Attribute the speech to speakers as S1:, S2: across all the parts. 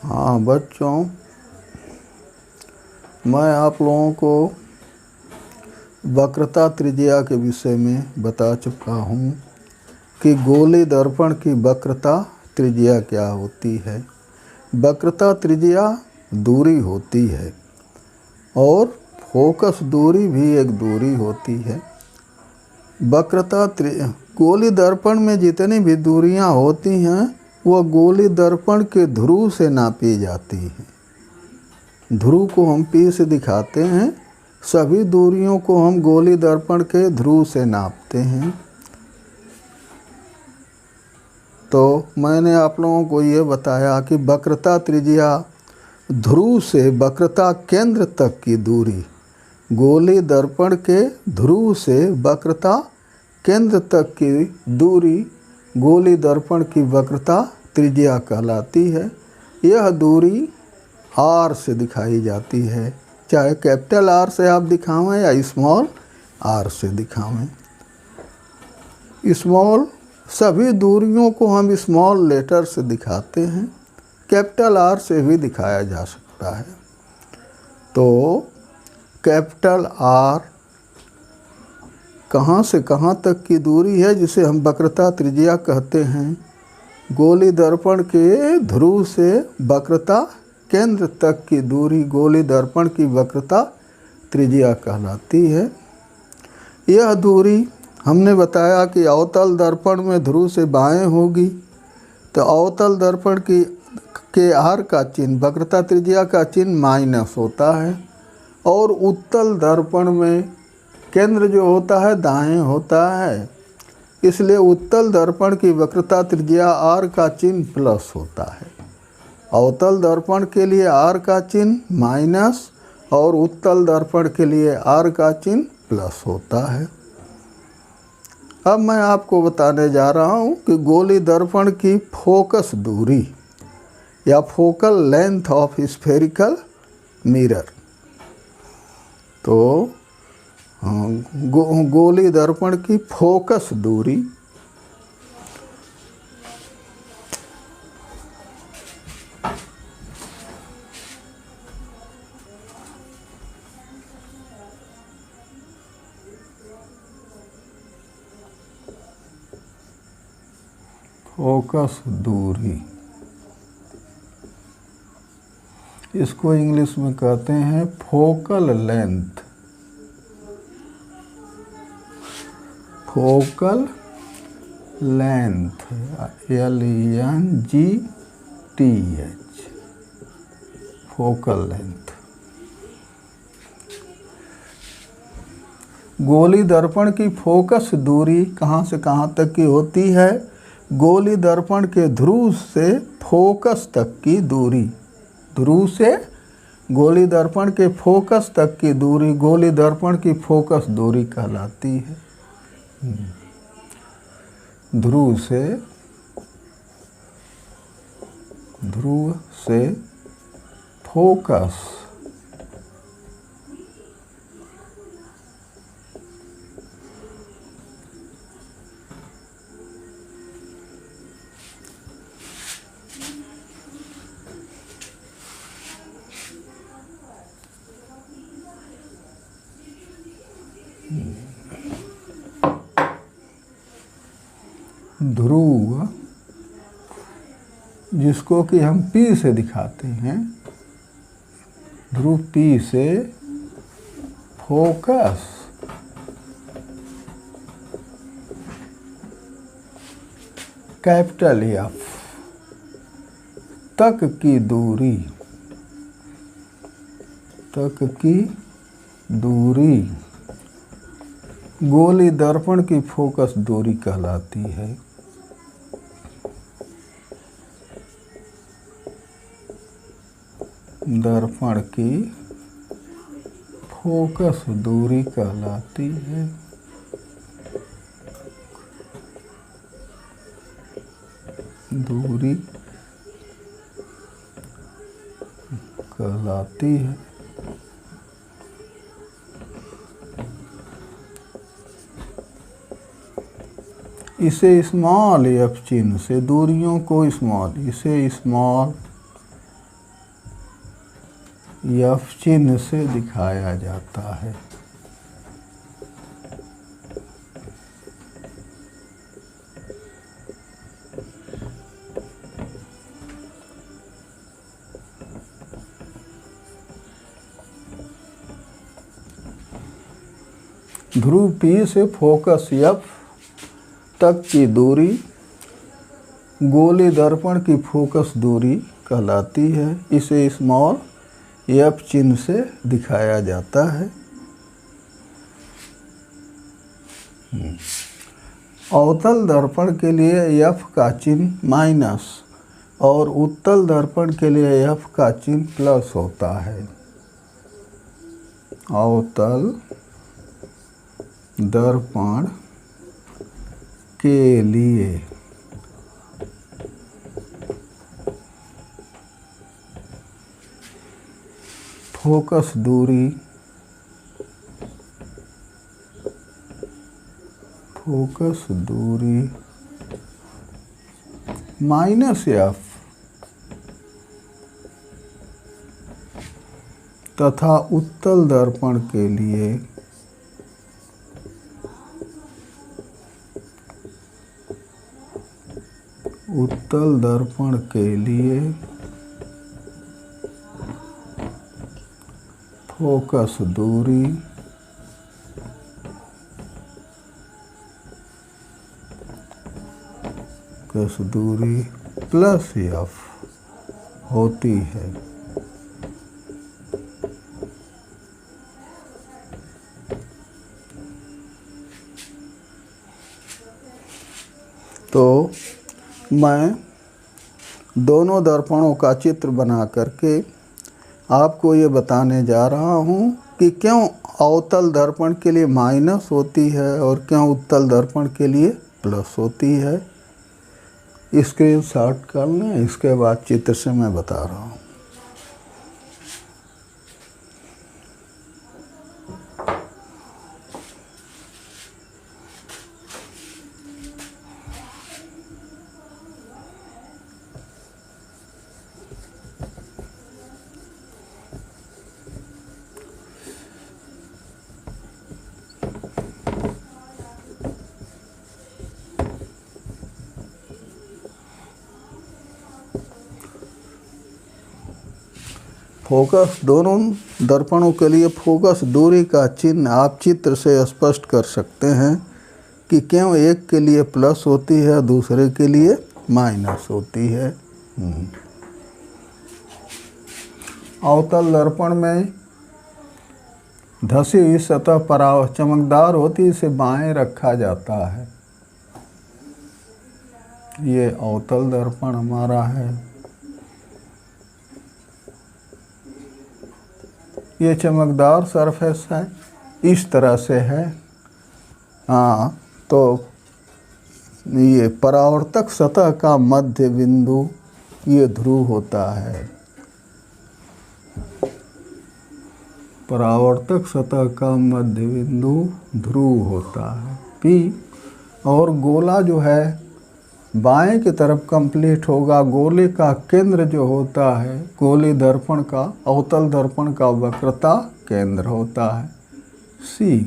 S1: हाँ बच्चों, मैं आप लोगों को वक्रता त्रिज्या के विषय में बता चुका हूँ कि गोली दर्पण की वक्रता त्रिज्या क्या होती है। वक्रता त्रिज्या दूरी होती है और फोकस दूरी भी एक दूरी होती है। गोली दर्पण में जितनी भी दूरियां होती हैं वह गोली दर्पण के ध्रुव से नापी जाती हैं। ध्रुव को हम P से दिखाते हैं। सभी दूरियों को हम गोली दर्पण के ध्रुव से नापते हैं। तो मैंने आप लोगों को ये बताया कि वक्रता त्रिज्या ध्रुव से वक्रता केंद्र तक की दूरी, गोली दर्पण के ध्रुव से वक्रता केंद्र तक की दूरी गोली दर्पण की वक्रता त्रिज्या कहलाती है। यह दूरी R से दिखाई जाती है, चाहे कैपिटल R से आप दिखावें या स्मॉल r से दिखावें। स्मॉल सभी दूरियों को हम स्मॉल लेटर से दिखाते हैं, कैपिटल R से भी दिखाया जा सकता है। तो कैपिटल R कहाँ से कहाँ तक की दूरी है जिसे हम वक्रता त्रिज्या कहते हैं। गोली दर्पण के ध्रुव से वक्रता केंद्र तक की दूरी गोली दर्पण की वक्रता त्रिज्या कहलाती है। यह दूरी हमने बताया कि अवतल दर्पण में ध्रुव से बाएं होगी, तो अवतल दर्पण की के R का चिन्ह वक्रता त्रिज्या का चिन्ह माइनस होता है और उत्तल दर्पण में केंद्र जो होता है दाएं होता है, इसलिए उत्तल दर्पण की वक्रता त्रिज्या R का चिन्ह प्लस होता है। अवतल दर्पण के लिए R का चिन्ह माइनस और उत्तल दर्पण के लिए R का चिन्ह प्लस होता है। अब मैं आपको बताने जा रहा हूँ कि गोली दर्पण की फोकस दूरी या focal length of spherical mirror. तो गोली दर्पण की फोकस दूरी इसको इंग्लिश में कहते हैं focal length. Focal length LENGTH, focal length. गोली दर्पण की फोकस दूरी कहाँ से कहाँ तक की होती है। गोली दर्पण के ध्रुव से फोकस तक की दूरी, ध्रुव से गोली दर्पण के फोकस तक की दूरी गोली दर्पण की फोकस दूरी कहलाती है। ध्रुव से फोकस ध्रुव जिसको कि हम P से दिखाते हैं, ध्रुव P से फोकस कैपिटल F तक की दूरी गोली दर्पण की फोकस दूरी कहलाती है। दर्पण की फोकस दूरी कहलाती है। दूरी कहलाती है। इसे स्मॉल f चिन्ह से दूरियों को स्मॉल, इसे स्मॉल एफ चिन्ह से दिखाया जाता है। ध्रुव P से फोकस F तक की दूरी गोली दर्पण की फोकस दूरी कहलाती है। इसे स्मॉल f चिन्ह से दिखाया जाता है। अवतल दर्पण के लिए f का चिन्ह माइनस और उत्तल दर्पण के लिए f का चिन्ह प्लस होता है। अवतल दर्पण के लिए फोकस दूरी माइनस f तथा उत्तल दर्पण के लिए फोकस दूरी प्लस f होती है। तो मैं दोनों दर्पणों का चित्र बना करके आपको ये बताने जा रहा हूँ कि क्यों अवतल दर्पण के लिए माइनस होती है और क्यों उत्तल दर्पण के लिए प्लस होती है। स्क्रीनशॉट कर लें, इसके बाद चित्र से मैं बता रहा हूँ। फोकस दोनों दर्पणों के लिए फोकस दूरी का चिन्ह आप चित्र से स्पष्ट कर सकते हैं कि क्यों एक के लिए प्लस होती है दूसरे के लिए माइनस होती है। अवतल दर्पण में धसी हुई सतह चमकदार होती है, इसे बाएं रखा जाता है। ये अवतल दर्पण हमारा है। ये चमकदार सरफेस है, इस तरह से है। तो ये परावर्तक सतह का मध्य बिंदु ये ध्रुव होता है। परावर्तक सतह का मध्य बिंदु ध्रुव होता है P। और गोला जो है बाएं की तरफ कंप्लीट होगा। गोले का केंद्र जो होता है गोली दर्पण का अवतल दर्पण का वक्रता केंद्र होता है C।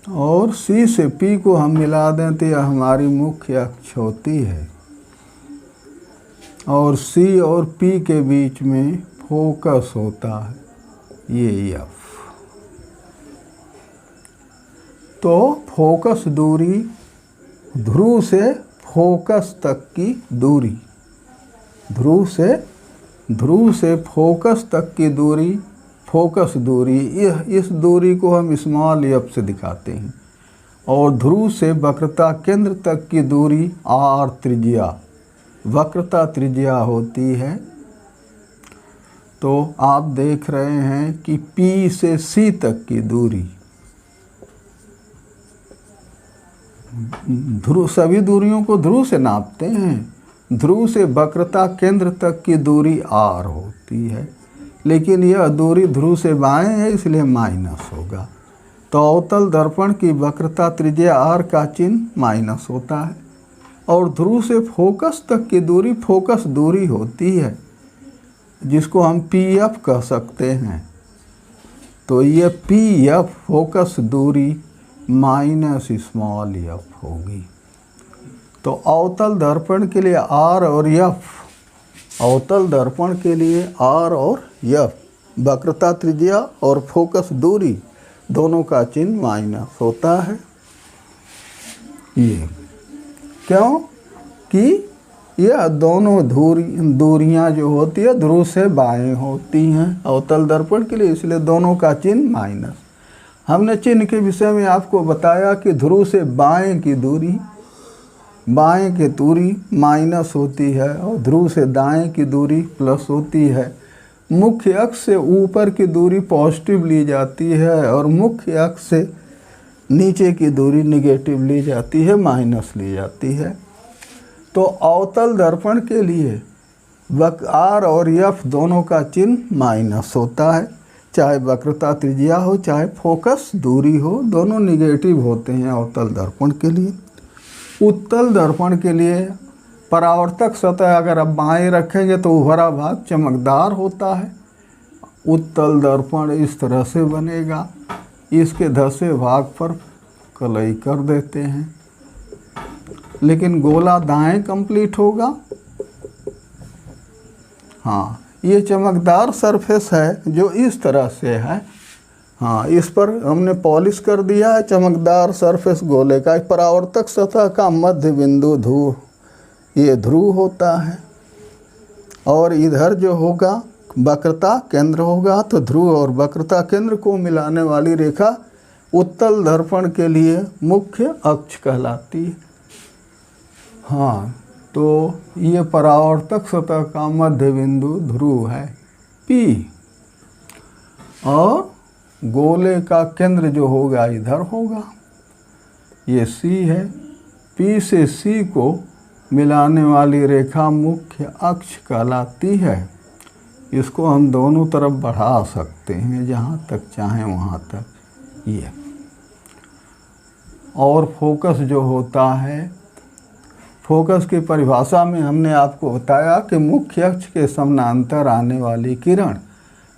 S1: और C से P को हम मिला दें तो यह हमारी मुख्य अक्ष होती है। और C और P के बीच में फोकस होता है ये F। तो फोकस दूरी ध्रुव से फोकस तक की दूरी, ध्रुव से फोकस तक की दूरी फोकस दूरी, इस दूरी को हम स्मॉल f से दिखाते हैं। और ध्रुव से वक्रता केंद्र तक की दूरी r त्रिज्या, वक्रता त्रिज्या होती है। तो आप देख रहे हैं कि P से C तक की दूरी, ध्रुव सभी दूरियों को ध्रुव से नापते हैं। ध्रुव से वक्रता केंद्र तक की दूरी r होती है, लेकिन यह दूरी ध्रुव से बाएं है इसलिए माइनस होगा। तो अवतल दर्पण की वक्रता त्रिज्या r का चिन्ह माइनस होता है। और ध्रुव से फोकस तक की दूरी फोकस दूरी होती है, जिसको हम PF कह सकते हैं। तो ये PF फोकस दूरी माइनस स्मॉल f होगी। तो अवतल दर्पण के लिए R और F, अवतल दर्पण के लिए R और F, वक्रता त्रिज्या और फोकस दूरी दोनों का चिन्ह माइनस होता है। ये क्यों कि यह दोनों दूरियां जो होती है ध्रुव से बाएं होती हैं अवतल दर्पण के लिए, इसलिए दोनों का चिन्ह माइनस। हमने चिन्ह के विषय में आपको बताया कि ध्रुव से बाएं की दूरी माइनस होती है और ध्रुव से दाएं की दूरी प्लस होती है। मुख्य अक्ष से ऊपर की दूरी पॉजिटिव ली जाती है और मुख्य अक्ष से नीचे की दूरी निगेटिव ली जाती है, माइनस ली जाती है। तो अवतल दर्पण के लिए R और F दोनों का चिन्ह माइनस होता है, चाहे वक्रता त्रिज्या हो चाहे फोकस दूरी हो, दोनों निगेटिव होते हैं अवतल दर्पण के लिए। उत्तल दर्पण के लिए परावर्तक सतह अगर आप बाएं रखेंगे तो उभरा भाग चमकदार होता है। उत्तल दर्पण इस तरह से बनेगा, इसके धसे भाग पर कलई कर देते हैं, लेकिन गोला दाएं कंप्लीट होगा। हाँ, ये चमकदार सरफेस है जो इस तरह से है। हाँ, इस पर हमने पॉलिश कर दिया है चमकदार सरफेस गोले का। परावर्तक सतह का मध्य बिंदु ध्रुव होता है और इधर जो होगा वक्रता केंद्र होगा। तो ध्रुव और वक्रता केंद्र को मिलाने वाली रेखा उत्तल दर्पण के लिए मुख्य अक्ष कहलाती है। हाँ, तो ये परावर्तक सतह का मध्य बिंदु ध्रुव है P, और गोले का केंद्र जो होगा इधर होगा, ये C है। P से C को मिलाने वाली रेखा मुख्य अक्ष कहलाती है। इसको हम दोनों तरफ बढ़ा सकते हैं, जहाँ तक चाहें वहाँ तक। ये और फोकस जो होता है, फोकस की परिभाषा में हमने आपको बताया कि मुख्य अक्ष के समानांतर आने वाली किरण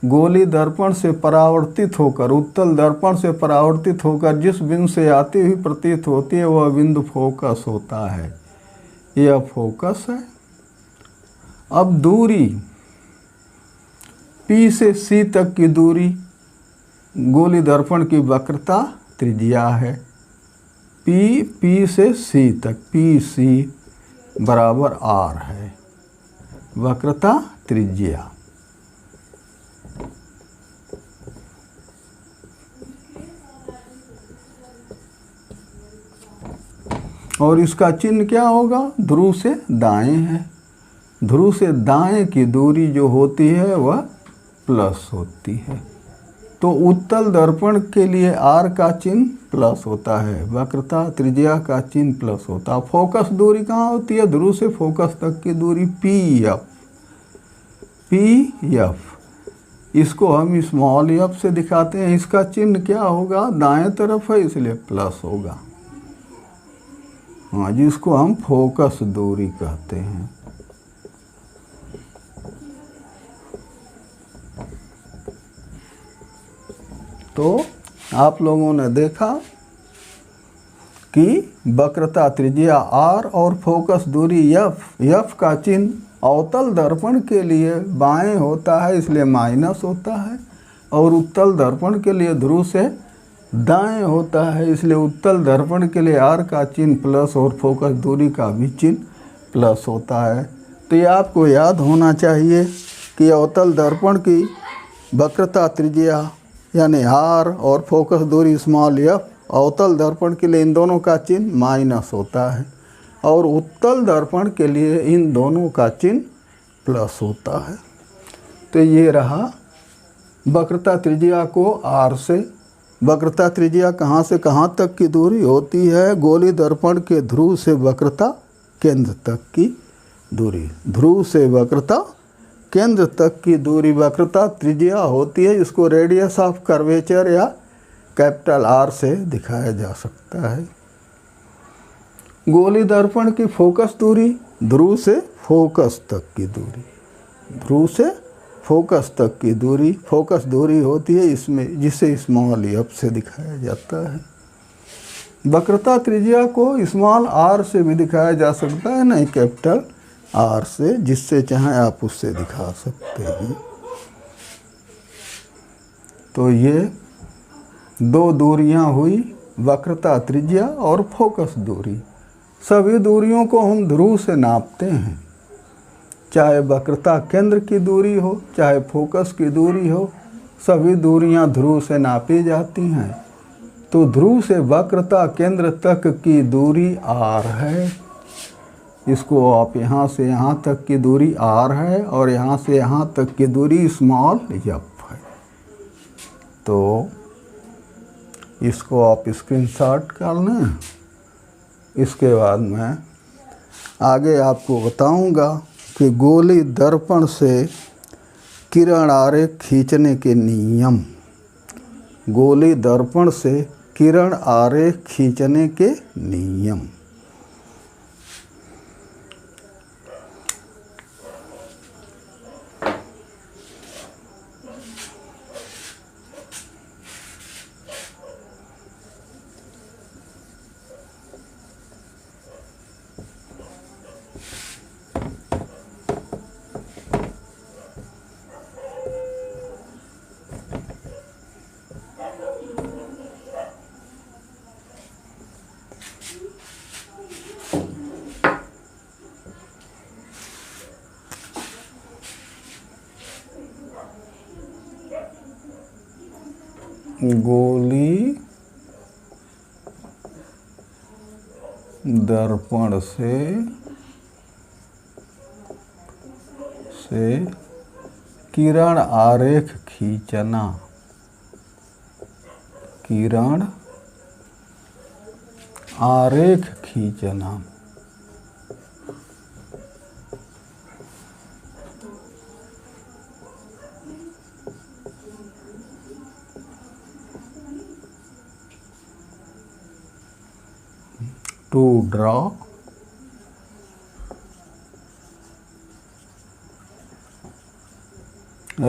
S1: गोली दर्पण से परावर्तित होकर उत्तल दर्पण से परावर्तित होकर जिस बिंदु से आती हुई प्रतीत होती है वह बिंदु फोकस होता है। यह फोकस है। अब दूरी P से C तक की दूरी गोली दर्पण की वक्रता त्रिज्या है। P से C तक, PC बराबर R है वक्रता त्रिज्या। और इसका चिन्ह क्या होगा? ध्रुव से दाएं है। ध्रुव से दाएं की दूरी जो होती है वह प्लस होती है। तो उत्तल दर्पण के लिए R का चिन्ह प्लस होता है, वक्रता त्रिज्या का चिन्ह प्लस होता है। फोकस दूरी कहाँ होती है? ध्रुव से फोकस तक की दूरी PF। इसको हम स्मॉल f से दिखाते हैं। इसका चिन्ह क्या होगा? दाएं तरफ है इसलिए प्लस होगा। हाँ, जिसको हम फोकस दूरी कहते हैं। तो आप लोगों ने देखा कि वक्रता त्रिज्या R और फोकस दूरी F का चिन्ह अवतल दर्पण के लिए बाएं होता है इसलिए माइनस होता है, और उत्तल दर्पण के लिए ध्रुव से दाएं होता है इसलिए उत्तल दर्पण के लिए R का चिन्ह प्लस और फोकस दूरी का भी चिन्ह प्लस होता है। तो ये आपको याद होना चाहिए कि अवतल दर्पण की वक्रता त्रिज्या यानी R और फोकस दूरी स्मॉल f, अवतल दर्पण के लिए इन दोनों का चिन्ह माइनस होता है और उत्तल दर्पण के लिए इन दोनों का चिन्ह प्लस होता है। तो ये रहा वक्रता त्रिज्या को R से। वक्रता त्रिज्या कहाँ से कहाँ तक की दूरी होती है? गोली दर्पण के ध्रुव से वक्रता केंद्र तक की दूरी। ध्रुव से वक्रता केंद्र तक की दूरी वक्रता त्रिज्या होती है। इसको रेडियस ऑफ कर्वेचर या कैपिटल R से दिखाया जा सकता है। गोली दर्पण की फोकस दूरी ध्रुव से फोकस तक की दूरी, ध्रुव से फोकस तक की दूरी, फोकस दूरी होती है इसमें, जिसे स्मॉल एफ से दिखाया जाता है। वक्रता त्रिज्या को स्मॉल आर से भी दिखाया जा सकता है, नहीं कैपिटल आर से, जिससे चाहे आप उससे दिखा सकते हैं। तो ये दो दूरियां हुई, वक्रता त्रिज्या और फोकस दूरी। सभी दूरियों को हम ध्रुव से नापते हैं, चाहे वक्रता केंद्र की दूरी हो चाहे फोकस की दूरी हो, सभी दूरियां ध्रुव से नापी जाती हैं। तो ध्रुव से वक्रता केंद्र तक की दूरी r है। इसको आप यहाँ से यहाँ तक की दूरी r है और यहाँ से यहाँ तक की दूरी स्मॉल f है। तो इसको आप स्क्रीनशॉट कर लें। इसके बाद मैं आगे आपको बताऊंगा कि गोली दर्पण से किरण आरेख खींचने के नियम। गोली दर्पण से किरण आरेख खींचने के नियम। गोली दर्पण से किरण आरेख खींचना, किरण आरेख खींचना। To draw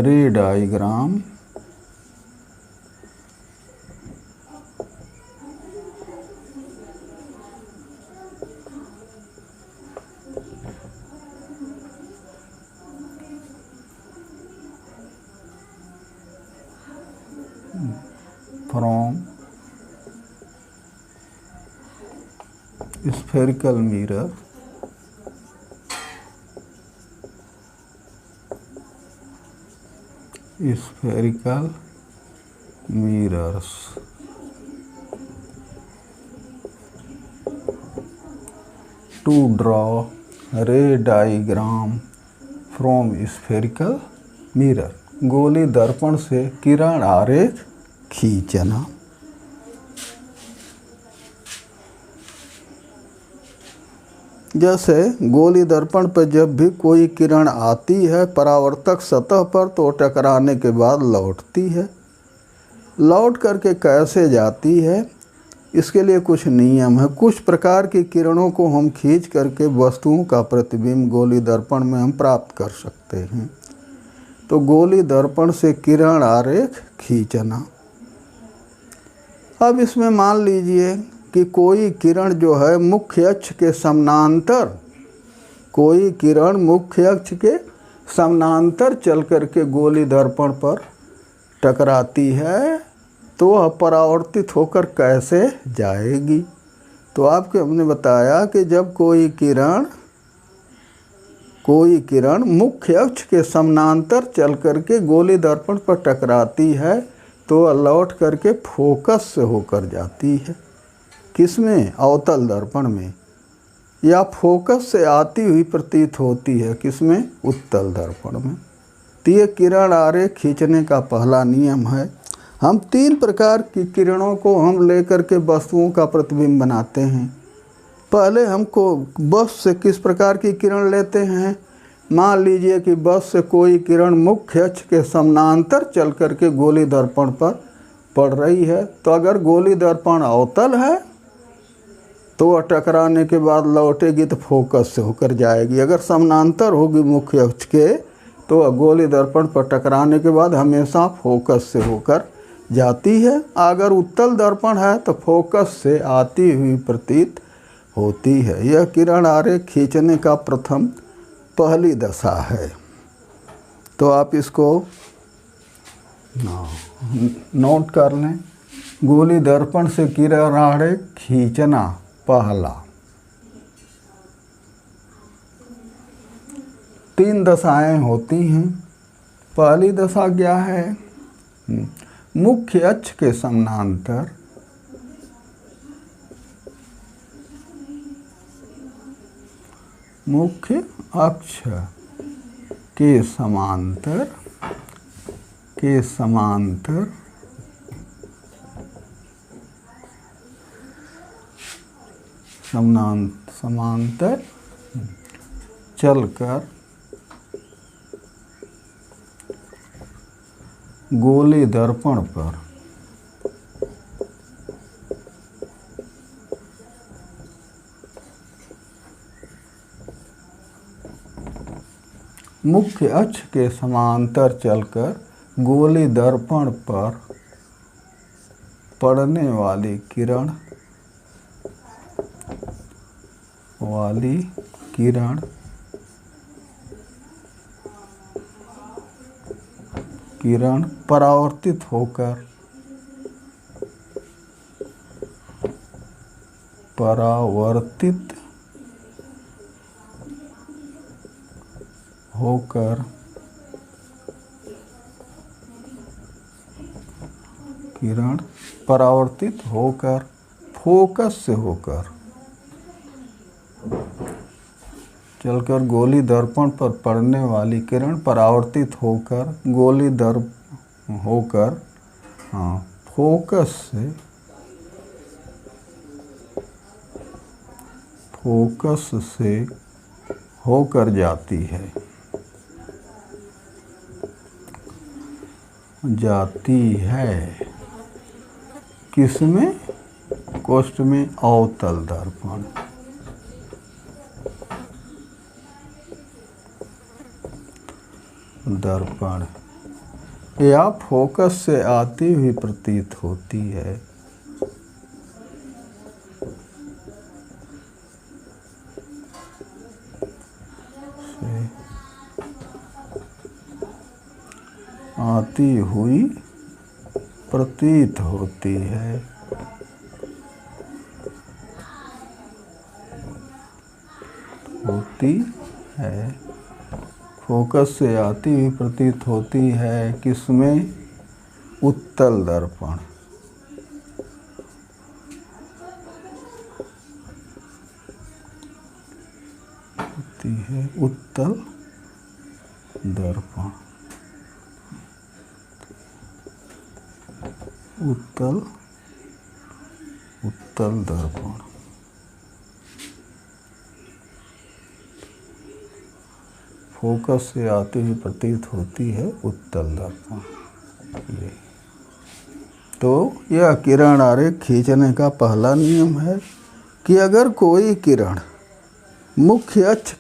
S1: ray diagram from spherical mirror spherical mirrors to draw ray diagram from spherical mirror। गोली दर्पण से किरण आरेख खींचना। जैसे गोली दर्पण पर जब भी कोई किरण आती है परावर्तक सतह पर, तो टकराने के बाद लौटती है। लौट करके कैसे जाती है, इसके लिए कुछ नियम है। कुछ प्रकार की किरणों को हम खींच करके वस्तुओं का प्रतिबिंब गोली दर्पण में हम प्राप्त कर सकते हैं। तो गोली दर्पण से किरण आरेख खींचना। अब इसमें मान लीजिए कि कोई किरण जो है मुख्य अक्ष के समानांतर, कोई किरण मुख्य अक्ष के समानांतर चल करके गोली दर्पण पर टकराती है, तो वह परावर्तित होकर कैसे जाएगी। तो आपको हमने बताया कि जब कोई किरण मुख्य अक्ष के समानांतर चल करके गोली दर्पण पर टकराती है, तो वह लौट करके फोकस से होकर जाती है। किसमें? अवतल दर्पण में। या फोकस से आती हुई प्रतीत होती है, किसमें? उत्तल दर्पण में। तो ये किरण आरेख खींचने का पहला नियम है। हम 3 प्रकार की किरणों को हम लेकर के वस्तुओं का प्रतिबिंब बनाते हैं। पहले हमको बस से किस प्रकार की किरण लेते हैं। मान लीजिए कि बस से कोई किरण मुख्य अक्ष के समानांतर चल करके गोली दर्पण पर पड़ रही है, तो अगर गोली दर्पण अवतल है तो वह टकराने के बाद लौटेगी तो फोकस से होकर जाएगी। अगर समानांतर होगी मुख्य अक्ष के तो वह गोलीय दर्पण पर टकराने के बाद हमेशा फोकस से होकर जाती है। अगर उत्तल दर्पण है तो फोकस से आती हुई प्रतीत होती है। यह किरण आरेख खींचने का पहली दशा है। तो आप इसको नोट कर लें। गोलीय दर्पण से किरण आरेख खींचना पहला। 3 दशाएं होती हैं। पहली दशा क्या है? मुख्य अक्ष के समानांतर मुख्य अक्ष के समांतर समांतर चलकर गोलीय दर्पण पर मुख्य अक्ष के समांतर चलकर गोलीय दर्पण पर पड़ने वाली किरण परावर्तित होकर फोकस से होकर चलकर गोलीय दर्पण पर पड़ने वाली किरण परावर्तित होकर फोकस से होकर जाती है किसमें? कोष्ठ में अवतल दर्पण या फोकस से आती हुई प्रतीत होती है। आती हुई प्रतीत होती है। फोकस से आती हुई प्रतीत होती है किसमें? उत्तल दर्पण। होती है उत्तल दर्पण। उत्तल दर्पण फोकस से आती हुई प्रतीत होती है उत्तल दर्पण। तो यह किरण आरेख खींचने का पहला नियम है कि अगर कोई किरण मुख्य अक्ष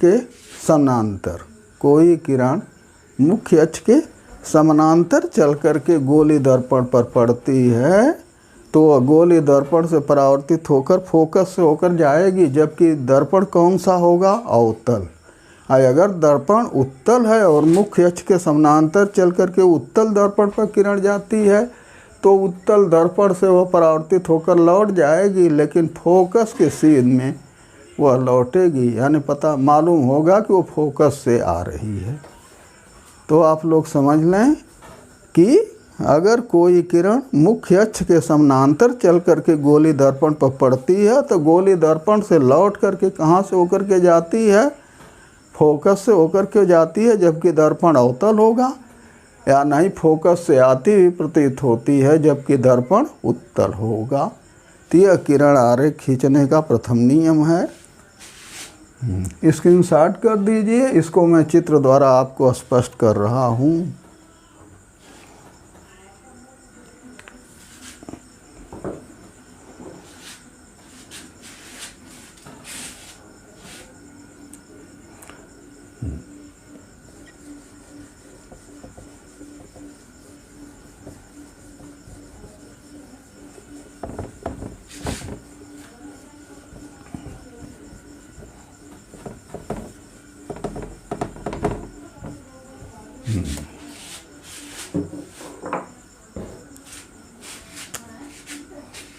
S1: के समानांतर चल करके गोलीय दर्पण पर पड़ती है तो वह गोलीय दर्पण से परावर्तित होकर फोकस से होकर जाएगी। जबकि दर्पण कौन सा होगा? अवतल। अगर दर्पण उत्तल है और मुख्य अक्ष के समानांतर चल करके उत्तल दर्पण पर किरण जाती है तो उत्तल दर्पण से वह परावर्तित होकर लौट जाएगी, लेकिन फोकस के सीन में वह लौटेगी, यानी पता मालूम होगा कि वो फोकस से आ रही है। तो आप लोग समझ लें कि अगर कोई किरण मुख्य अक्ष के समानांतर चल करके गोलीय दर्पण पर पड़ती है तो गोलीय दर्पण से लौट करके कहाँ से होकर के जाती है? फोकस से होकर के जाती है, जबकि दर्पण अवतल होगा। या नहीं, फोकस से आती हुई प्रतीत होती है जबकि दर्पण उत्तल होगा। तो यह किरण आरेख खींचने का प्रथम नियम है। स्क्रीनशॉट कर दीजिए, इसको मैं चित्र द्वारा आपको स्पष्ट कर रहा हूँ।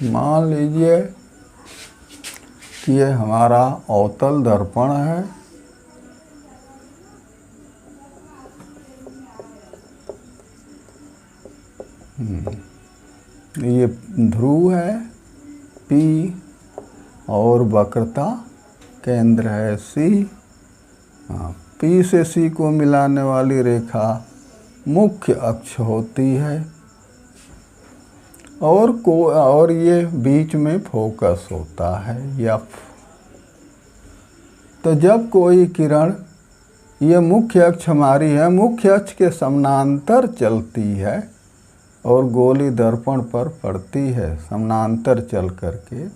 S1: मान लीजिए कि ये हमारा अवतल दर्पण है। ये ध्रुव है P और वक्रता केंद्र है C। P से C को मिलाने वाली रेखा मुख्य अक्ष होती है और ये बीच में फोकस होता है F। तो जब कोई किरण, ये मुख्य अक्ष हमारी है, मुख्य अक्ष के समानांतर चलती है और गोली दर्पण पर पड़ती है, समानांतर चल करके,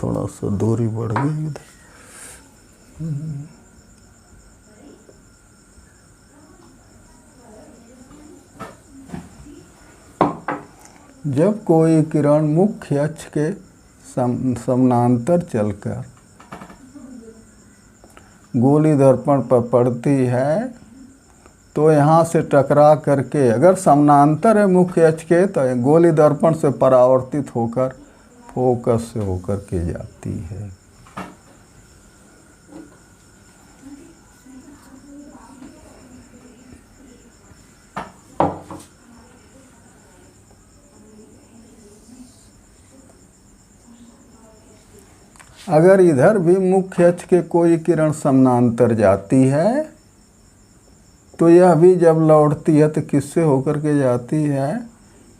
S1: थोड़ा सा दूरी बढ़ गई इधर। जब कोई किरण मुख्य अक्ष के समानांतर चलकर गोली दर्पण पर पड़ती है तो यहाँ से टकरा करके, अगर समानांतर है मुख्य अक्ष के, तो गोली दर्पण से परावर्तित होकर फोकस से होकर के जाती है। अगर इधर भी मुख्य अक्ष के कोई किरण समानांतर जाती है तो यह भी जब लौटती है तो किससे होकर के जाती है?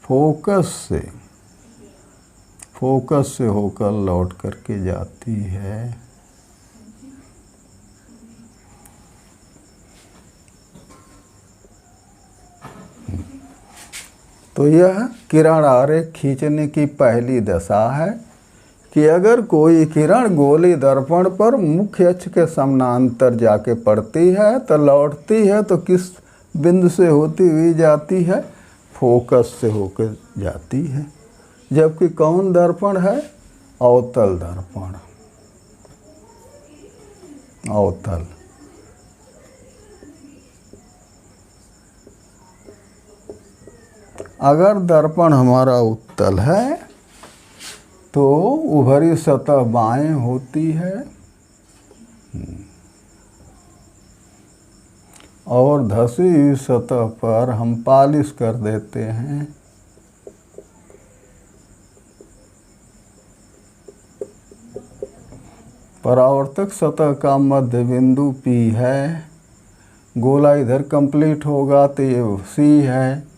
S1: फोकस से होकर लौट करके जाती है। तो यह किरण आरेख खींचने की पहली दशा है कि अगर कोई किरण गोली दर्पण पर मुख्य अक्ष के समानांतर जाके पड़ती है तो लौटती है तो किस बिंदु से होती हुई जाती है? फोकस से होकर जाती है। जबकि कौन दर्पण है? अवतल दर्पण। अवतल। अगर दर्पण हमारा उत्तल है तो उभरी सतह बाएं होती है और धसी हुई सतह पर हम पॉलिश कर देते हैं। परावर्तक सतह का मध्य बिंदु P है। गोला इधर कंप्लीट होगा तो ये C है।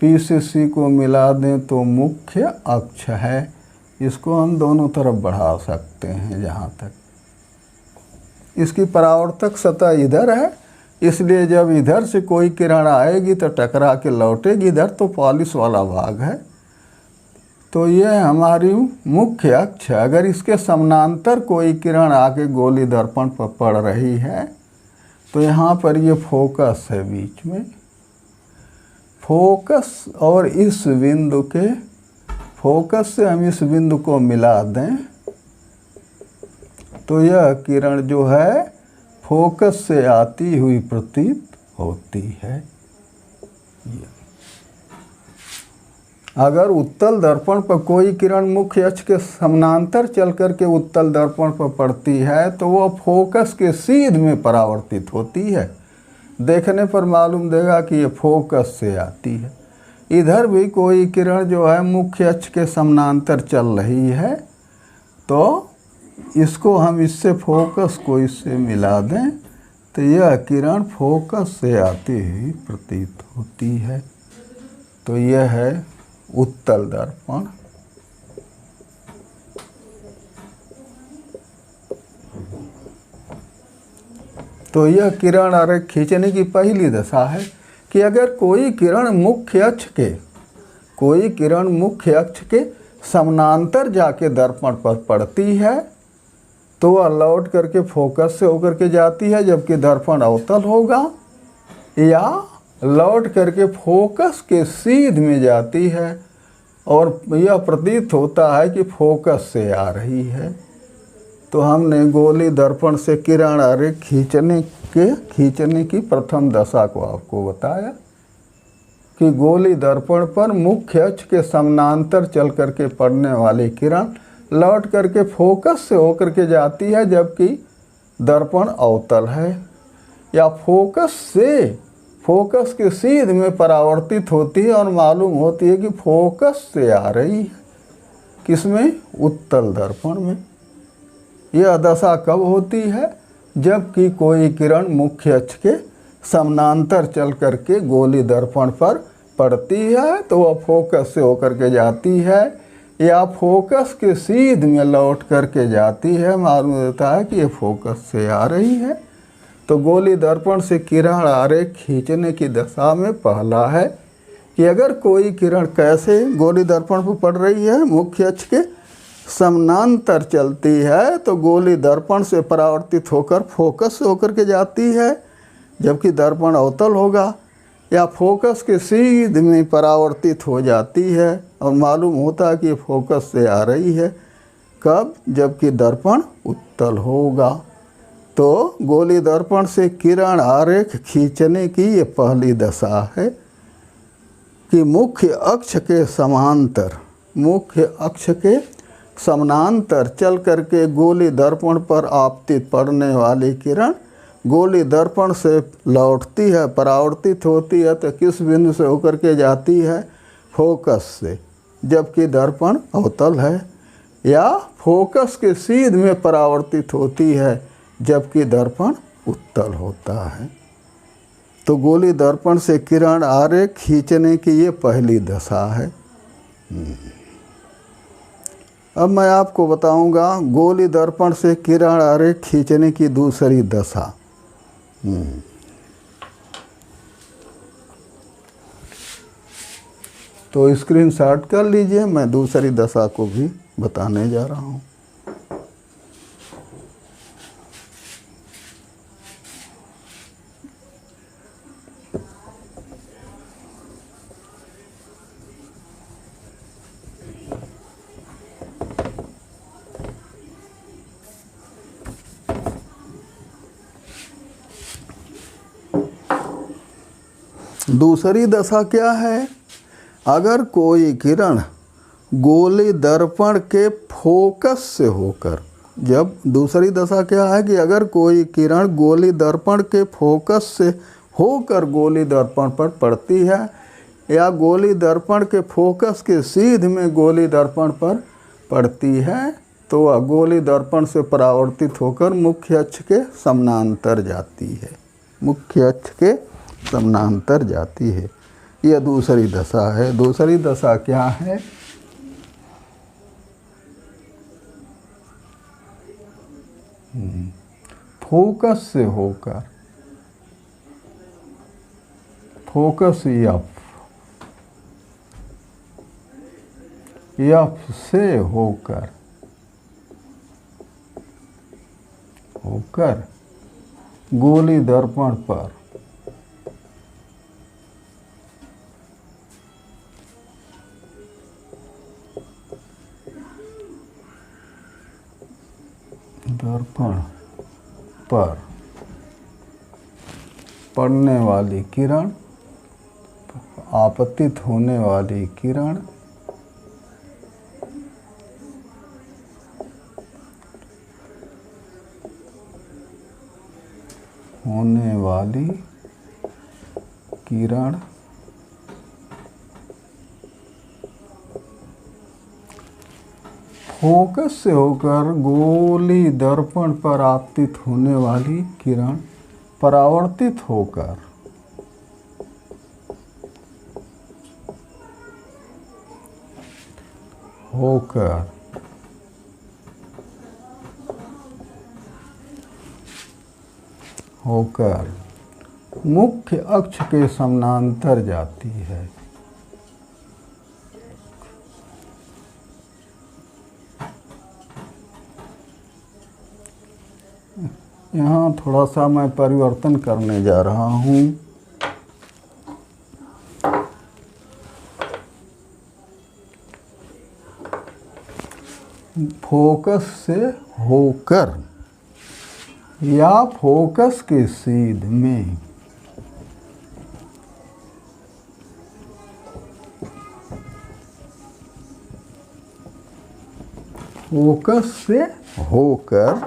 S1: P से C को मिला दें तो मुख्य अक्ष है। इसको हम दोनों तरफ बढ़ा सकते हैं जहाँ तक। इसकी परावर्तक सतह इधर है, इसलिए जब इधर से कोई किरण आएगी तो टकरा के लौटेगी इधर, तो पॉलिश वाला भाग है। तो ये हमारी मुख्य अक्ष है। अगर इसके समानांतर कोई किरण आके गोली दर्पण पर पड़ रही है तो यहाँ पर ये फोकस है बीच में। फोकस और इस बिंदु के, फोकस से हम इस बिंदु को मिला दें तो यह किरण जो है फोकस से आती हुई प्रतीत होती है। अगर उत्तल दर्पण पर कोई किरण मुख्य अक्ष के समानांतर चल करके उत्तल दर्पण पर पड़ती है तो वह फोकस के सीध में परावर्तित होती है। देखने पर मालूम देगा कि ये फोकस से आती है। इधर भी कोई किरण जो है मुख्य अक्ष के समानांतर चल रही है तो इसको हम इससे फोकस को इससे मिला दें तो यह किरण फोकस से आती हुई प्रतीत होती है। तो यह है उत्तल दर्पण। तो यह किरण आरेख खींचने की पहली दशा है कि अगर कोई किरण मुख्य अक्ष के समानांतर जाके दर्पण पर पड़ती है तो वह लौट करके फोकस से होकर के जाती है, जबकि दर्पण अवतल होगा, या लौट करके फोकस के सीध में जाती है और यह प्रतीत होता है कि फोकस से आ रही है। तो हमने गोली दर्पण से किरण आरेख खींचने के खींचने की प्रथम दशा को आपको बताया कि गोली दर्पण पर मुख्य अक्ष के समानांतर चल करके पड़ने वाली किरण लौट करके फोकस से होकर के जाती है, जबकि दर्पण अवतल है, या फोकस के सीध में परावर्तित होती है और मालूम होती है कि फोकस से आ रही है। किसमें? उत्तल दर्पण में। यह दशा कब होती है? जबकि कोई किरण मुख्य अक्ष के समानांतर चल करके गोली दर्पण पर पड़ती है तो वह फोकस से होकर के जाती है, या फोकस के सीध में लौट करके जाती है। मालूम होता है कि ये फोकस से आ रही है। तो गोली दर्पण से किरण आरेख खींचने की दशा में पहला है कि अगर कोई किरण कैसे गोली दर्पण पर पड़ रही है, मुख्य अक्ष के समानांतर चलती है तो गोली दर्पण से परावर्तित होकर फोकस से होकर के जाती है, जबकि दर्पण अवतल होगा, या फोकस के सीध में परावर्तित हो जाती है और मालूम होता है कि ये फोकस से आ रही है। कब? जबकि दर्पण उत्तल होगा। तो गोली दर्पण से किरण आरेख खींचने की ये पहली दशा है कि मुख्य अक्ष के समानांतर चल करके गोली दर्पण पर आपतित पड़ने वाली किरण गोली दर्पण से लौटती है, परावर्तित होती है तो किस बिंदु से होकर के जाती है? फोकस से, जबकि दर्पण अवतल है, या फोकस के सीध में परावर्तित होती है जबकि दर्पण उत्तल होता है। तो गोली दर्पण से किरण आरेख खींचने की ये पहली दशा है। अब मैं आपको बताऊंगा गोली दर्पण से किरण आरेख खींचने की दूसरी दशा। तो स्क्रीनशॉट कर लीजिए, मैं दूसरी दशा को भी बताने जा रहा हूँ। दूसरी दशा क्या है? अगर कोई किरण गोली दर्पण के फोकस से होकर, जब दूसरी दशा क्या है कि अगर कोई किरण गोली दर्पण के फोकस से होकर गोली दर्पण पर पड़ती है, या गोली दर्पण के फोकस के सीध में गोली दर्पण पर पड़ती है, तो वह गोली दर्पण से परावर्तित होकर मुख्य अक्ष के समानांतर जाती है, मुख्य अक्ष के समानांतर जाती है। यह दूसरी दशा है। दूसरी दशा क्या है? फोकस से होकर, फोकस एफ से होकर गोली दर्पण पर पड़ने वाली किरण, आपतित होने वाली किरण फोकस से होकर गोली दर्पण पर आपतित होने वाली किरण परावर्तित होकर मुख्य अक्ष के समानांतर जाती है। यहाँ थोड़ा सा मैं परिवर्तन करने जा रहा हूँ। फोकस से होकर या फोकस के सीध में फोकस से होकर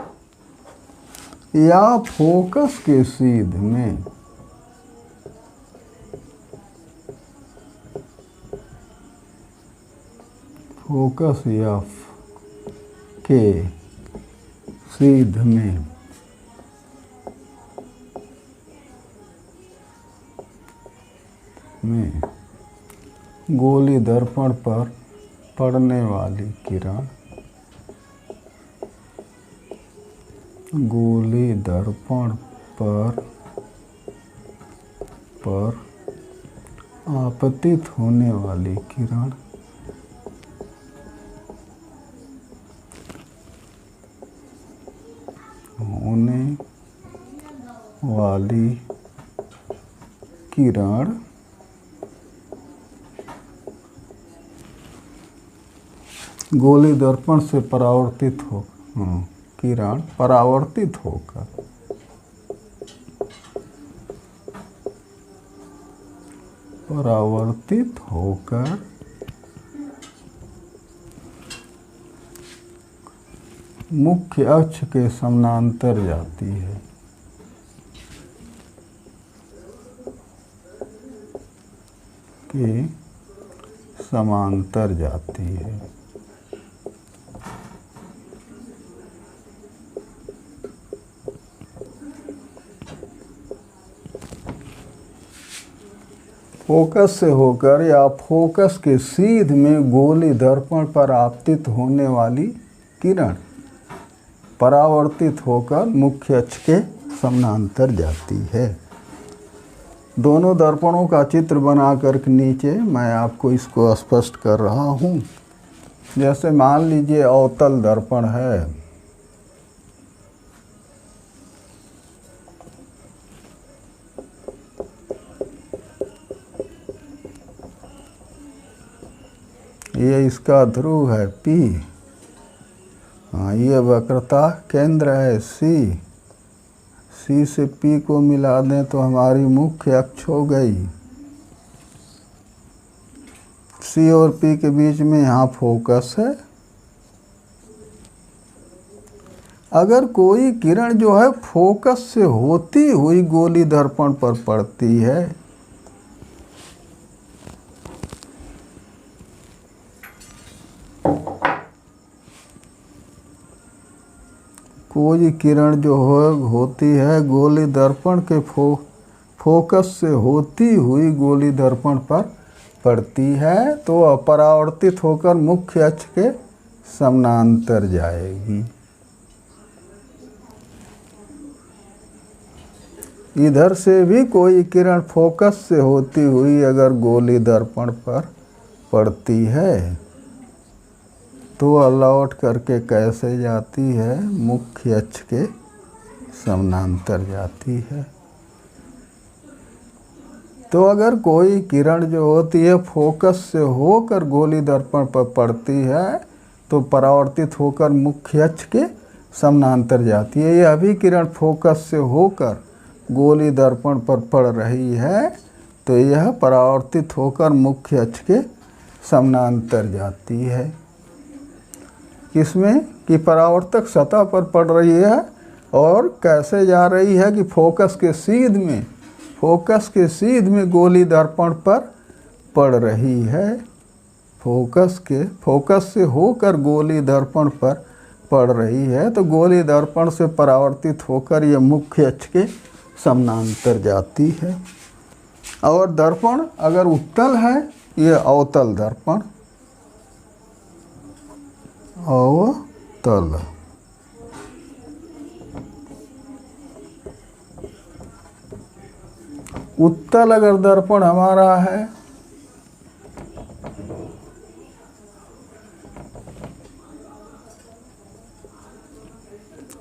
S1: या फोकस के सीध में फोकस या के सीध में गोली दर्पण पर पड़ने वाली किरण गोली दर्पण पर आपतित होने वाली किरण गोली दर्पण से परावर्तित हो किरण परावर्तित होकर मुख्य अक्ष के समानांतर जाती है। समांतर जाती है। फोकस से होकर या फोकस के सीध में गोली दर्पण पर आपतित होने वाली किरण परावर्तित होकर मुख्य अक्ष के समानांतर जाती है। दोनों दर्पणों का चित्र बनाकर नीचे मैं आपको इसको स्पष्ट कर रहा हूँ। जैसे मान लीजिए अवतल दर्पण है, ये इसका ध्रुव है P, हाँ ये वक्रता केंद्र है C से P को मिला दें तो हमारी मुख्य अक्ष हो गई। C और P के बीच में यहाँ फोकस है। अगर कोई किरण जो है फोकस से होती हुई गोली दर्पण पर पड़ती है कोई किरण जो होती है गोली दर्पण के फोकस से होती हुई गोली दर्पण पर पड़ती है तो अपरावर्तित होकर मुख्य अक्ष के समानांतर जाएगी। इधर से भी कोई किरण फोकस से होती हुई अगर गोली दर्पण पर पड़ती है तो लौट करके कैसे जाती है, मुख्य अक्ष के समानांतर जाती है। तो अगर कोई किरण जो होती है फोकस से होकर गोली दर्पण पर पड़ती है तो परावर्तित होकर मुख्य अक्ष के समानांतर जाती है। यह भी किरण फोकस से होकर गोली दर्पण पर पड़ रही है तो यह परावर्तित होकर मुख्य अक्ष के समानांतर जाती है। किसमें कि परावर्तक सतह पर पड़ रही है और कैसे जा रही है कि फोकस के सीध में गोली दर्पण पर पड़ रही है। फोकस से होकर गोली दर्पण पर पड़ रही है तो गोली दर्पण से परावर्तित होकर यह मुख्य अक्ष के समानांतर जाती है। और दर्पण अगर उत्तल है, यह अवतल दर्पण अवतल, उत्तल अगर दर्पण हमारा है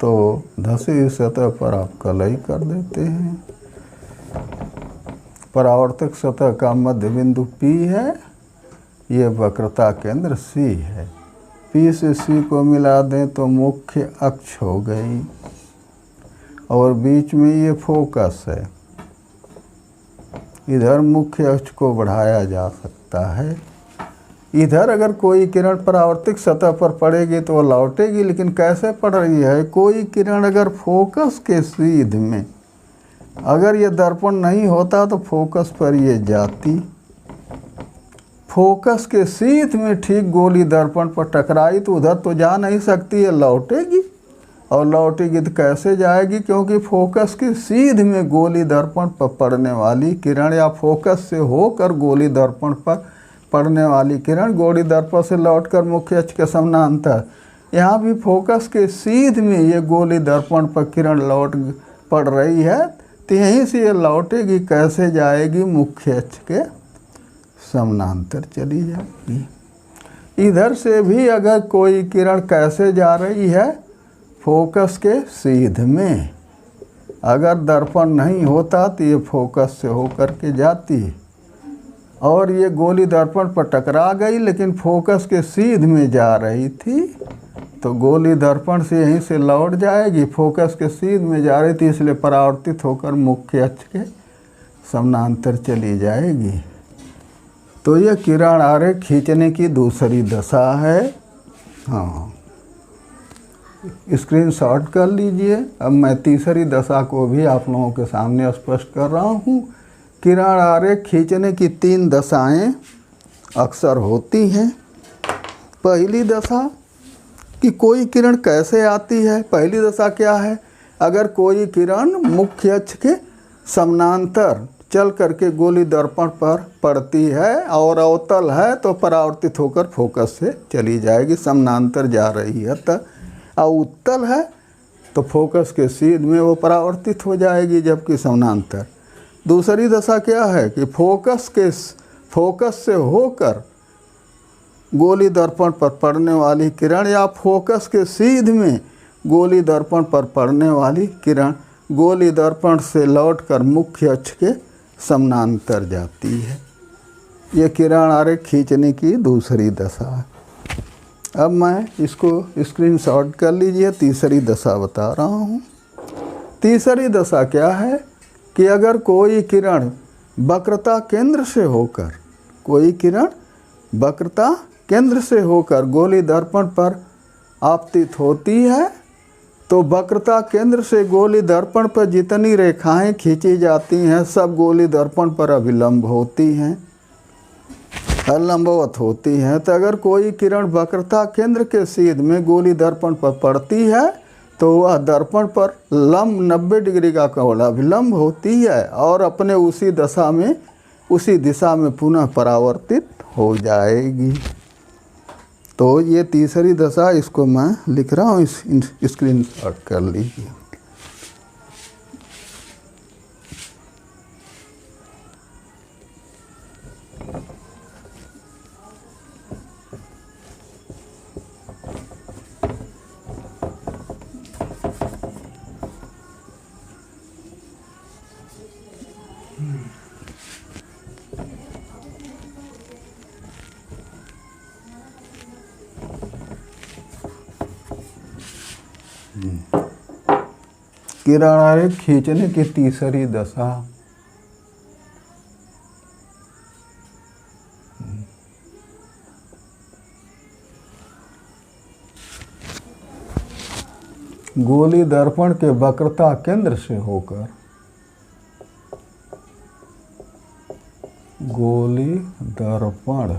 S1: तो धसी सतह पर आप कलई कर देते हैं। परावर्तक सतह का मध्य बिंदु P है, ये वक्रता केंद्र C है। P से C को मिला दें तो मुख्य अक्ष हो गई और बीच में ये फोकस है। इधर मुख्य अक्ष को बढ़ाया जा सकता है। इधर अगर कोई किरण परावर्तित सतह पर पड़ेगी तो लौटेगी, लेकिन कैसे पड़ रही है? कोई किरण अगर फोकस के सीध में, अगर ये दर्पण नहीं होता तो फोकस पर ये जाती, फोकस के सीध में ठीक गोली दर्पण पर टकराई तो उधर तो जा नहीं सकती है, लौटेगी। और लौटेगी तो कैसे जाएगी? क्योंकि फोकस के सीध में गोली दर्पण पर पड़ने वाली किरण या फोकस से होकर गोली दर्पण पर पड़ने वाली किरण गोली दर्पण से लौटकर मुख्य अक्ष के समानांतर, यहाँ भी फोकस के सीध में ये गोली दर्पण पर किरण लौट पड़ रही है, तो यहीं से ये लौटेगी। कैसे जाएगी? मुख्य अक्ष के समानांतर चली जाएगी। इधर से भी अगर कोई किरण कैसे जा रही है? फोकस के सीध में। अगर दर्पण नहीं होता तो ये फोकस से होकर के जाती, और ये गोली दर्पण पर टकरा गई, लेकिन फोकस के सीध में जा रही थी तो गोली दर्पण से यहीं से लौट जाएगी। फोकस के सीध में जा रही थी इसलिए परावर्तित होकर मुख्य अक्ष के समानांतर चली जाएगी। तो ये किरण आरेख खींचने की दूसरी दशा है। हाँ, स्क्रीनशॉट कर लीजिए। अब मैं तीसरी दशा को भी आप लोगों के सामने स्पष्ट कर रहा हूँ। किरण आरेख खींचने की 3 दशाएं अक्सर होती हैं। पहली दशा कि कोई किरण कैसे आती है। पहली दशा क्या है? अगर कोई किरण मुख्य अक्ष के समानांतर चल करके गोली दर्पण पर पड़ती है और अवतल है तो परावर्तित होकर फोकस से चली जाएगी, समानांतर जा रही है। तो उत्तल है तो फोकस के सीध में वो परावर्तित हो जाएगी, जबकि समानांतर। दूसरी दशा क्या है कि फोकस से होकर गोली दर्पण पर पड़ने वाली किरण या फोकस के सीध में गोली दर्पण पर पड़ने वाली किरण गोली दर्पण से लौटकर मुख्य अक्ष के समानांतर जाती है। ये किरण आरेख खींचने की दूसरी दशा है। अब मैं इसको स्क्रीनशॉट कर लीजिए। तीसरी दशा बता रहा हूँ। तीसरी दशा क्या है कि अगर कोई किरण वक्रता केंद्र से होकर, कोई किरण वक्रता केंद्र से होकर गोली दर्पण पर आपतित होती है तो वक्रता केंद्र से गोली दर्पण पर जितनी रेखाएं खींची जाती हैं सब गोली दर्पण पर अभिलंब होती हैं, लंबवत होती हैं। तो अगर कोई किरण वक्रता केंद्र के सीध में गोली दर्पण पर पड़ती है तो वह दर्पण पर लंब 90 डिग्री का कोण अभिलंब होती है और अपने उसी दिशा में पुनः परावर्तित हो जाएगी। तो ये तीसरी दशा, इसको मैं लिख रहा हूँ, स्क्रीनशॉट कर लीजिए। किरण आरेख खींचने की तीसरी दशा। गोली दर्पण के वक्रता केंद्र से होकर, गोली दर्पण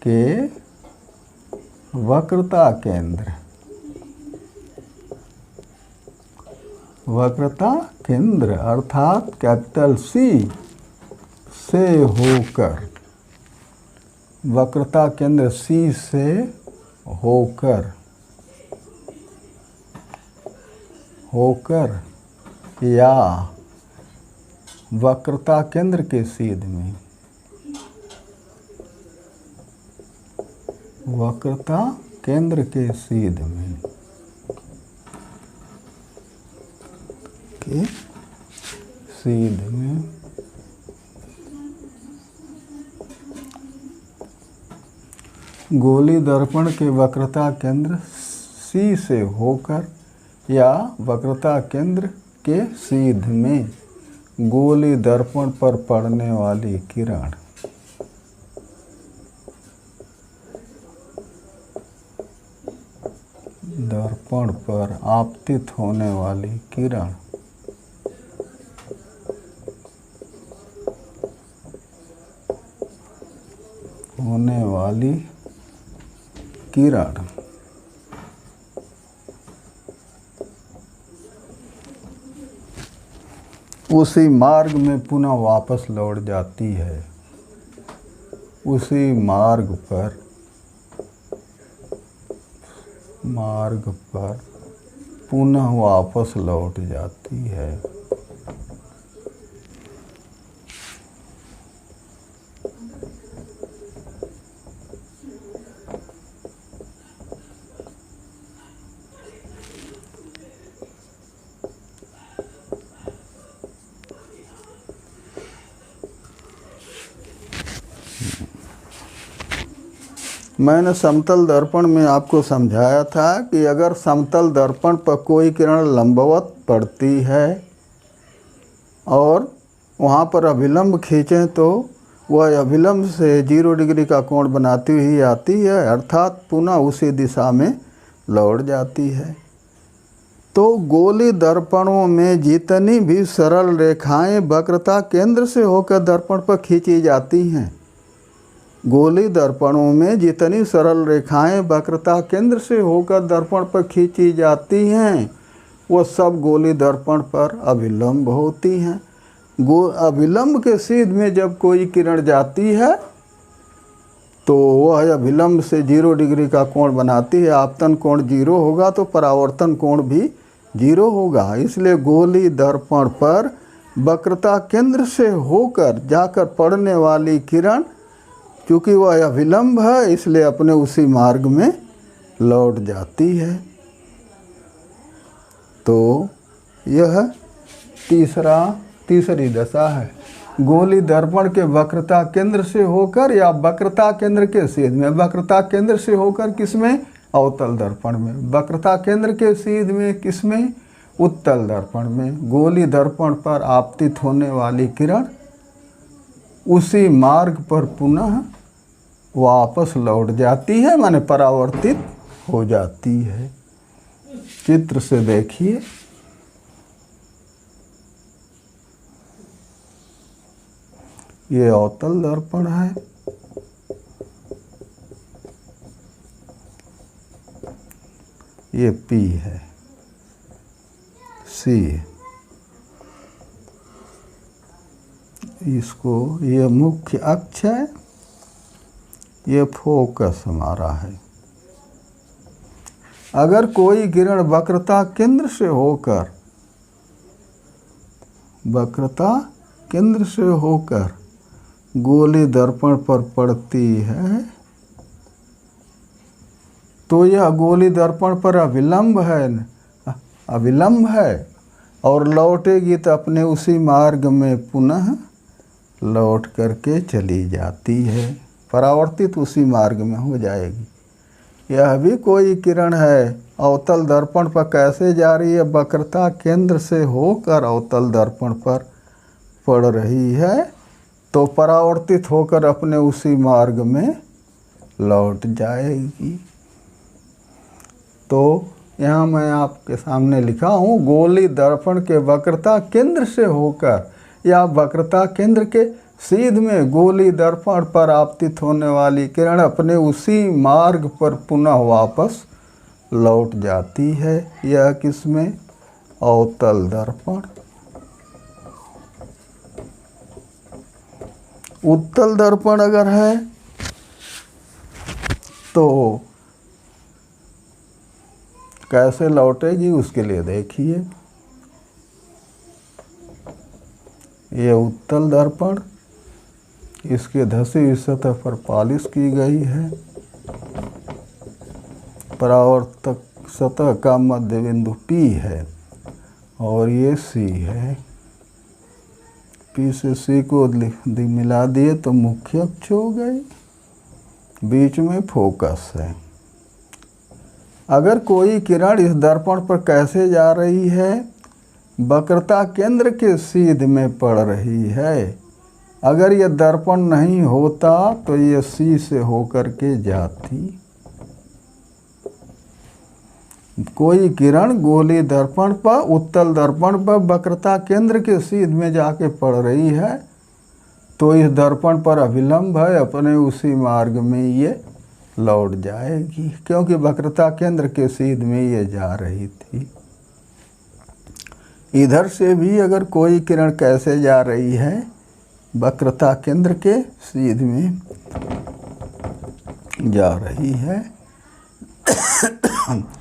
S1: के वक्रता केंद्र, वक्रता केंद्र अर्थात कैपिटल सी से होकर, वक्रता केंद्र सी से होकर या वक्रता केंद्र के सीध में, वक्रता केंद्र के सीध में गोली दर्पण के वक्रता केंद्र सी से होकर या वक्रता केंद्र के सीध में गोली दर्पण पर पड़ने वाली किरण दर्पण पर आपतित होने वाली किरण उसी मार्ग में पुनः वापस लौट जाती है। उसी मार्ग पर पुनः वापस लौट जाती है। मैंने समतल दर्पण में आपको समझाया था कि अगर समतल दर्पण पर कोई किरण लंबवत पड़ती है और वहाँ पर अभिलंब खींचें तो वह अभिलंब से 0 डिग्री का कोण बनाती हुई आती है, अर्थात पुनः उसी दिशा में लौट जाती है। तो गोली दर्पणों में जितनी भी सरल रेखाएं वक्रता केंद्र से होकर दर्पण पर खींची जाती हैं, गोली दर्पणों में जितनी सरल रेखाएं वक्रता केंद्र से होकर दर्पण पर खींची जाती हैं, वो सब गोली दर्पण पर अभिलंब होती हैं। अभिलंब के सीध में जब कोई किरण जाती है तो वह अभिलंब से 0 डिग्री का कोण बनाती है। आपतन कोण 0 होगा तो परावर्तन कोण भी 0 होगा। इसलिए गोली दर्पण पर वक्रता केंद्र से होकर जाकर पड़ने वाली किरण, चूँकि वह अभिलंब है, इसलिए अपने उसी मार्ग में लौट जाती है। तो यह तीसरी दशा है। गोली दर्पण के वक्रता केंद्र से होकर या वक्रता केंद्र के सीध में, वक्रता केंद्र से होकर किसमें? अवतल दर्पण में। वक्रता केंद्र के सीध में किसमें? उत्तल दर्पण में। गोली दर्पण पर आपतित होने वाली किरण उसी मार्ग पर पुनः वापस लौट जाती है, माने परावर्तित हो जाती है। चित्र से देखिए, ये अवतल दर्पण है, ये P है, C, इसको ये मुख्य अक्ष है, ये फोकस हमारा है। अगर कोई किरण वक्रता केंद्र से होकर गोली दर्पण पर पड़ती है तो यह गोली दर्पण पर अभिलंब है और लौटेगी तो अपने उसी मार्ग में पुनः लौट करके चली जाती है, परावर्तित उसी मार्ग में हो जाएगी। यह भी कोई किरण है, अवतल दर्पण पर कैसे जा रही है? वक्रता केंद्र से होकर अवतल दर्पण पर पड़ रही है, तो परावर्तित होकर अपने उसी मार्ग में लौट जाएगी। तो यहाँ मैं आपके सामने लिखा हूँ, गोली दर्पण के वक्रता केंद्र से होकर या वक्रता केंद्र के सीध में गोली दर्पण पर आपतित होने वाली किरण अपने उसी मार्ग पर पुनः वापस लौट जाती है। यह किसमें? अवतल दर्पण। उत्तल दर्पण अगर है तो कैसे लौटेगी उसके लिए देखिए, ये उत्तल दर्पण, इसके धसी हुई सतह पर पॉलिश की गई है। परावर्तक सतह का मध्य बिंदु P है और ये C है। P से C को मिला दिए तो मुख्य अक्ष हो गई, बीच में फोकस है। अगर कोई किरण इस दर्पण पर कैसे जा रही है, वक्रता केंद्र के सीध में पड़ रही है। अगर यह दर्पण नहीं होता तो यह सी से होकर के जाती। कोई किरण गोली दर्पण पर, उत्तल दर्पण पर वक्रता केंद्र के सीध में जाके पड़ रही है तो इस दर्पण पर अभिलंब है, अपने उसी मार्ग में ये लौट जाएगी, क्योंकि वक्रता केंद्र के सीध में ये जा रही थी। इधर से भी अगर कोई किरण कैसे जा रही है, वक्रता केंद्र के सीध में जा रही है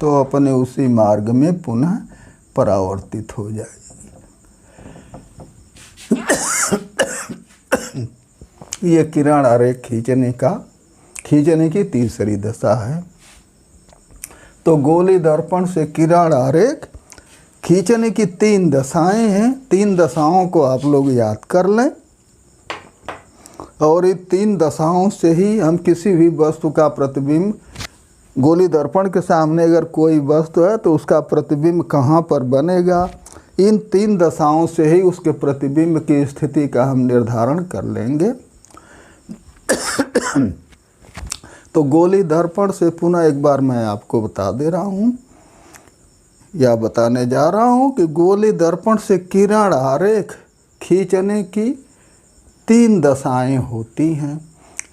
S1: तो अपने उसी मार्ग में पुनः परावर्तित हो जाएगी। ये किरण आरेख खींचने की तीसरी दशा है। तो गोली दर्पण से किरण आरेख खींचने की 3 दशाएं हैं। 3 दशाओं को आप लोग याद कर लें और इन 3 दशाओं से ही हम किसी भी वस्तु का प्रतिबिंब, गोली दर्पण के सामने अगर कोई वस्तु है तो उसका प्रतिबिंब कहाँ पर बनेगा, इन 3 दशाओं से ही उसके प्रतिबिंब की स्थिति का हम निर्धारण कर लेंगे। तो गोली दर्पण से पुनः एक बार मैं आपको बता दे रहा हूँ या बताने जा रहा हूँ कि गोली दर्पण से किरण आरेख खींचने की 3 दशाएं होती हैं।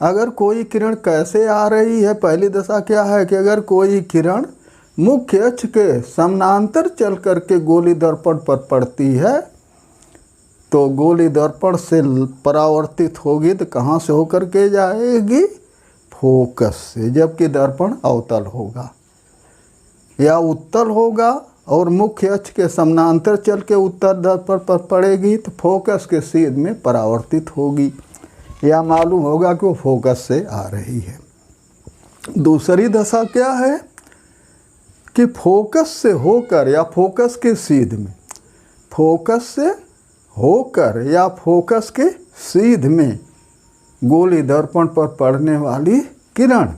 S1: अगर कोई किरण कैसे आ रही है, पहली दशा क्या है कि अगर कोई किरण मुख्य अक्ष के समानांतर चल करके गोली दर्पण पर पड़ती है तो गोली दर्पण से परावर्तित होगी तो कहाँ से होकर के जाएगी, फोकस से, जबकि दर्पण अवतल होगा या उत्तल होगा और मुख्य अक्ष के समानांतर चल के उत्तर दर्पण पर पड़ेगी तो फोकस के सीध में परावर्तित होगी, या मालूम होगा कि वो फोकस से आ रही है। दूसरी दशा क्या है कि फोकस से होकर या फोकस के सीध में, फोकस से होकर या फोकस के सीध में गोली दर्पण पर पड़ने वाली किरण,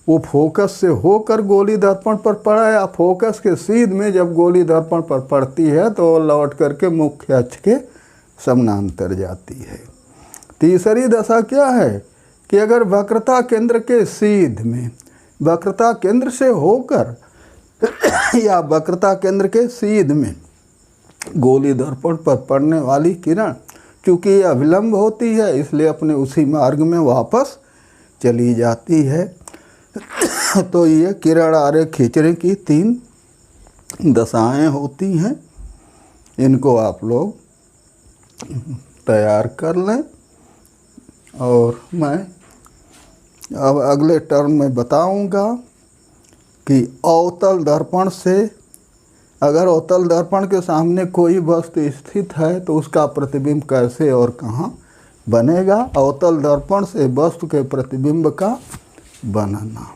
S1: वो फोकस से होकर गोली दर्पण पर पड़ा या फोकस के सीध में जब गोली दर्पण पर पड़ती है तो लौट करके मुख्य अक्ष के समानांतर जाती है। तीसरी दशा क्या है कि अगर वक्रता केंद्र के सीध में, वक्रता केंद्र से होकर या वक्रता केंद्र के सीध में गोली दर्पण पर पड़ने वाली किरण, चूँकि यह अविलंब होती है इसलिए अपने उसी मार्ग में वापस चली जाती है। तो ये किरण आरेख खींचने की 3 दशाएं होती हैं। इनको आप लोग तैयार कर लें और मैं अब अगले टर्म में बताऊंगा कि अवतल दर्पण से, अगर अवतल दर्पण के सामने कोई वस्तु स्थित है तो उसका प्रतिबिंब कैसे और कहाँ बनेगा, अवतल दर्पण से वस्तु के प्रतिबिंब का बनना।